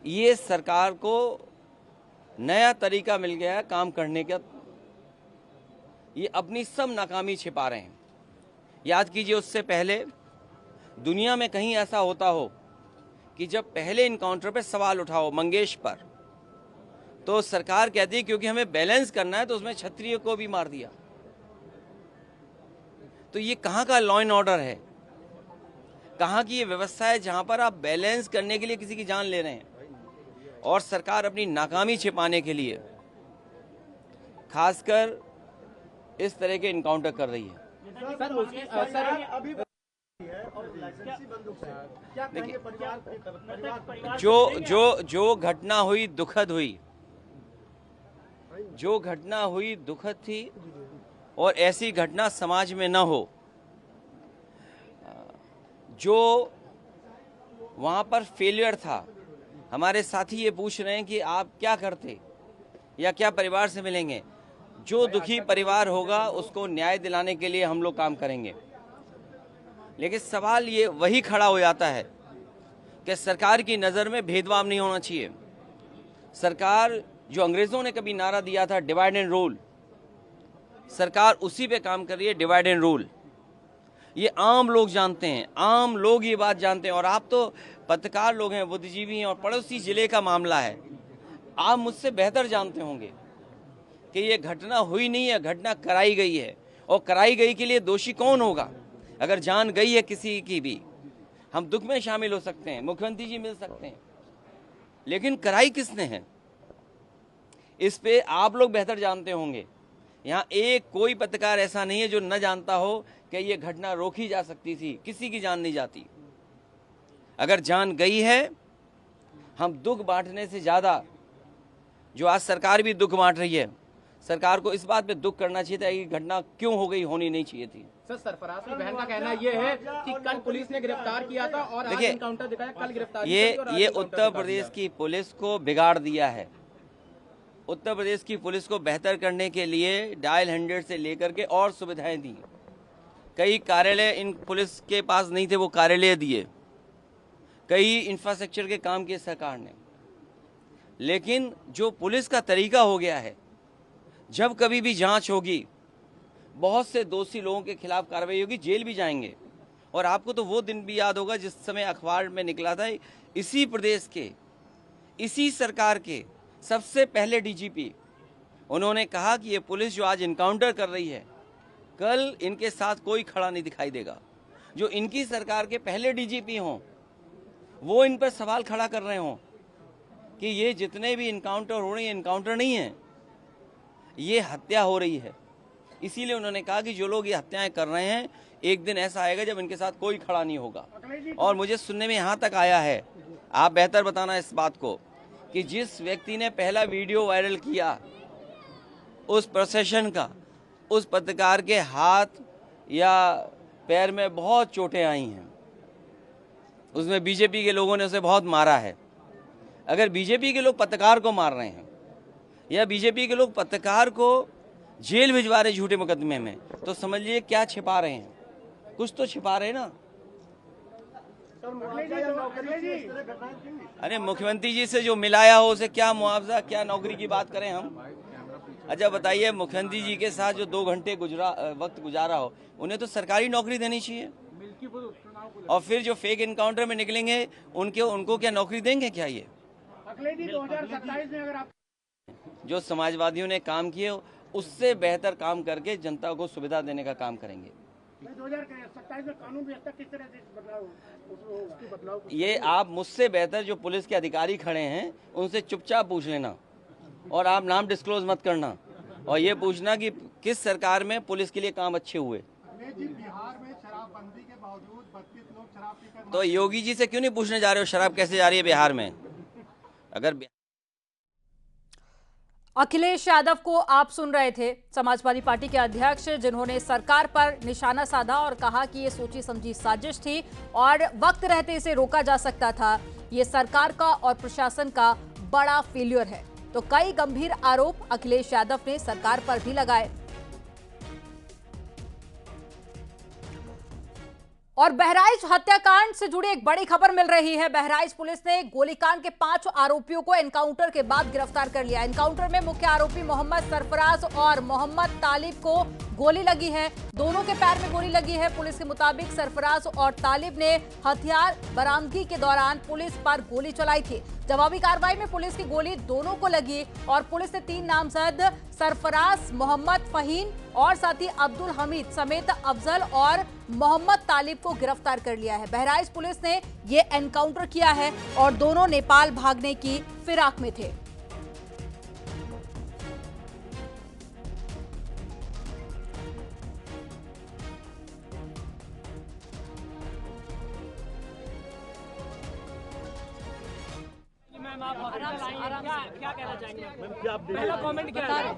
ये सरकार को नया तरीका मिल गया है काम करने का। ये अपनी सब नाकामी छिपा रहे हैं। याद कीजिए, उससे पहले दुनिया में कहीं ऐसा होता हो कि जब पहले इनकाउंटर पे सवाल उठाओ मंगेश पर, तो सरकार कहती है क्योंकि हमें बैलेंस करना है तो उसमें क्षत्रिय को भी मार दिया। तो ये कहाँ का लॉ एंड ऑर्डर है? कहाँ की ये व्यवस्था है जहाँ पर आप बैलेंस करने के लिए किसी की जान ले रहे हैं? और सरकार अपनी नाकामी छिपाने के लिए खासकर इस तरह के इनकाउंटर कर रही है। देखिए, जो घटना हुई दुखद हुई, जो घटना हुई दुखद थी, और ऐसी घटना समाज में न हो। जो वहाँ पर फेलियर था, हमारे साथी ये पूछ रहे हैं कि आप क्या करते या क्या परिवार से मिलेंगे। जो दुखी परिवार होगा उसको न्याय दिलाने के लिए हम लोग काम करेंगे। लेकिन सवाल ये वही खड़ा हो जाता है कि सरकार की नज़र में भेदभाव नहीं होना चाहिए। सरकार, जो अंग्रेज़ों ने कभी नारा दिया था डिवाइड एंड रूल, सरकार उसी पे काम कर रही है, डिवाइड एंड रूल। ये आम लोग जानते हैं, आम लोग ये बात जानते हैं। और आप तो पत्रकार लोग हैं, बुद्धिजीवी हैं, और पड़ोसी जिले का मामला है। आप मुझसे बेहतर जानते होंगे कि ये घटना हुई नहीं है, घटना कराई गई है। और कराई गई के लिए दोषी कौन होगा? अगर जान गई है किसी की भी, हम दुख में शामिल हो सकते हैं, मुख्यमंत्री जी मिल सकते हैं, लेकिन कराई किसने है इस पे आप लोग बेहतर जानते होंगे। यहाँ एक कोई पत्रकार ऐसा नहीं है जो न जानता हो कि ये घटना रोकी जा सकती थी। किसी की जान नहीं जाती। अगर जान गई है, हम दुख बांटने से ज़्यादा, जो आज सरकार भी दुख बांट रही है, सरकार को इस बात पे दुख करना चाहिए था कि घटना क्यों हो गई, होनी नहीं चाहिए थी। सर, सरफराज की बहन का कहना ये है कि कल पुलिस ने गिरफ्तार किया था और आज एनकाउंटर दिखाया, कल गिरफ्तारी ये उत्तर प्रदेश की पुलिस को बिगाड़ दिया है। उत्तर प्रदेश की पुलिस को बेहतर करने के लिए डायल 100 से लेकर के और सुविधाएं दी। कई कार्यालय इन पुलिस के पास नहीं थे, वो कार्यालय दिए। कई इंफ्रास्ट्रक्चर के काम किए सरकार ने। लेकिन जो पुलिस का तरीका हो गया है, जब कभी भी जांच होगी, बहुत से दोषी लोगों के खिलाफ कार्रवाई होगी, जेल भी जाएंगे। और आपको तो वो दिन भी याद होगा जिस समय अखबार में निकला था, इसी प्रदेश के, इसी सरकार के सबसे पहले डीजीपी, उन्होंने कहा कि ये पुलिस जो आज इनकाउंटर कर रही है, कल इनके साथ कोई खड़ा नहीं दिखाई देगा। जो इनकी सरकार के पहले डीजीपी हों, वो इन पर सवाल खड़ा कर रहे हों कि ये जितने भी इनकाउंटर हो रहे हैं, इनकाउंटर नहीं है, ये हत्या हो रही है। इसीलिए उन्होंने कहा कि जो लोग ये हत्याएं कर रहे हैं, एक दिन ऐसा आएगा जब इनके साथ कोई खड़ा नहीं होगा। और मुझे सुनने में यहाँ तक आया है, आप बेहतर बताना इस बात को, कि जिस व्यक्ति ने पहला वीडियो वायरल किया उस प्रोसेशन का, उस पत्रकार के हाथ या पैर में बहुत चोटें आई हैं। उसमें बीजेपी के लोगों ने उसे बहुत मारा है। अगर बीजेपी के लोग पत्रकार को मार रहे हैं या बीजेपी के लोग पत्रकार को जेल भिजवा रहे झूठे मुकदमे में, तो समझिए क्या छिपा रहे हैं। कुछ तो छिपा रहे हैं ना। अरे मुख्यमंत्री जी से जो मिलाया हो उसे क्या मुआवजा, क्या नौकरी की बात करें हम? अच्छा बताइए, मुख्यमंत्री जी के साथ जो 2 घंटे वक्त गुजारा हो, उन्हें तो सरकारी नौकरी देनी चाहिए। और फिर जो फेक इनकाउंटर में निकलेंगे, उनको क्या नौकरी देंगे क्या? ये 2027 में अगर आप जो समाजवादियों ने काम किए उससे बेहतर काम करके जनता को सुविधा देने का काम करेंगे। 2027 में कानून व्यवस्था किस तरह से बदलाव ये आप मुझसे बेहतर जो पुलिस के अधिकारी खड़े हैं उनसे चुपचाप पूछ लेना, और आप नाम डिस्क्लोज मत करना, और ये पूछना कि किस सरकार में पुलिस के लिए काम अच्छे हुए। बिहार में शराबबंदी के बावजूद 32 लोग शराब पीकर, तो योगी जी से क्यों नहीं पूछने जा रहे हो शराब कैसे जा रही है बिहार में? अगर अखिलेश यादव को आप सुन रहे थे, समाजवादी पार्टी के अध्यक्ष, जिन्होंने सरकार पर निशाना साधा और कहा कि ये सोची समझी साजिश थी और वक्त रहते इसे रोका जा सकता था। ये सरकार का और प्रशासन का बड़ा फेल्यूर है। तो कई गंभीर आरोप अखिलेश यादव ने सरकार पर भी लगाए। और बहराइच हत्याकांड से जुड़ी एक बड़ी खबर मिल रही है। बहराइच पुलिस ने गोलीकांड के 5 आरोपियों को एनकाउंटर के बाद गिरफ्तार कर लिया। एनकाउंटर में मुख्य आरोपी मोहम्मद सरफराज और मोहम्मद तालिब को गोली लगी है। दोनों के पैर में गोली लगी है। पुलिस के मुताबिक सरफराज और तालिब ने हथियार बरामदगी के दौरान पुलिस पर गोली चलाई थी। जवाबी कार्रवाई में पुलिस की गोली दोनों को लगी और पुलिस ने 3 नामजद सरफराज, मोहम्मद फहीम और साथी अब्दुल हमीद समेत अफजल और मोहम्मद तालिब को गिरफ्तार कर लिया है। बहराइच पुलिस ने ये एनकाउंटर किया है और दोनों नेपाल भागने की फिराक में थे। क्या कहना चाहेंगे? पहला कमेंट क्या है?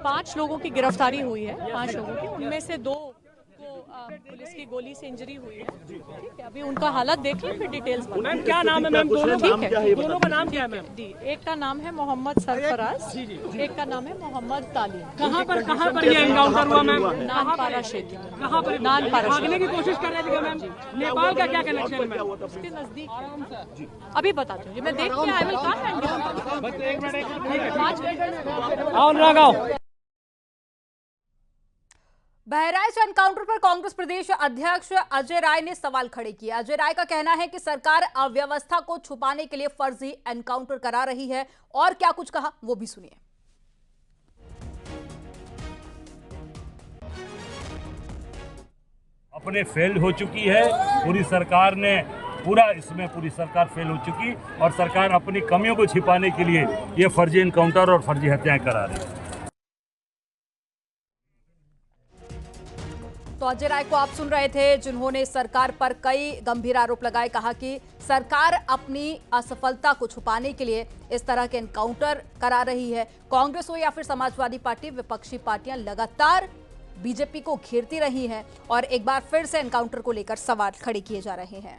5 लोगों की गिरफ्तारी हुई है, 5 लोगों की, उनमें से 2 को पुलिस की गोली से इंजरी हुई है। ठीक है, अभी उनका हालत देख लें, फिर डिटेल्स। मैम क्या नाम है मैम? दोनों ठीक है, दोनों का नाम क्या है मैम? जी, एक का नाम है मोहम्मद सरफराज, एक का नाम है मोहम्मद तालिब। कहाँ पर ये एनकाउंटर हुआ मैम? नानपारा क्षेत्र। कहाँ पर? नानपारा भागने की कोशिश कर रहे थे मैम? नेपाल का क्या कनेक्शन है मैम? उसके नजदीक अभी बताती हूँ, मैं देख के I will come. Bahraich encounter पर कांग्रेस प्रदेश अध्यक्ष अजय राय ने सवाल खड़े किए। अजय राय का कहना है कि सरकार अव्यवस्था को छुपाने के लिए फर्जी एनकाउंटर करा रही है और क्या कुछ कहा वो भी सुनिए। अपने फेल हो चुकी है पूरी सरकार ने, पूरी सरकार फेल हो चुकी और सरकार अपनी कमियों को छिपाने के लिए ये फर्जी एनकाउंटर और फर्जी हत्याएं करा रही है। तो अजय राय को आप सुन रहे थे, जिन्होंने सरकार पर कई गंभीर आरोप लगाए। कहा कि सरकार अपनी असफलता को छुपाने के लिए इस तरह के एनकाउंटर करा रही है। कांग्रेस हो या फिर समाजवादी पार्टी, विपक्षी पार्टियां लगातार बीजेपी को घेरती रही हैं और एक बार फिर से एनकाउंटर को लेकर सवाल खड़े किए जा रहे हैं।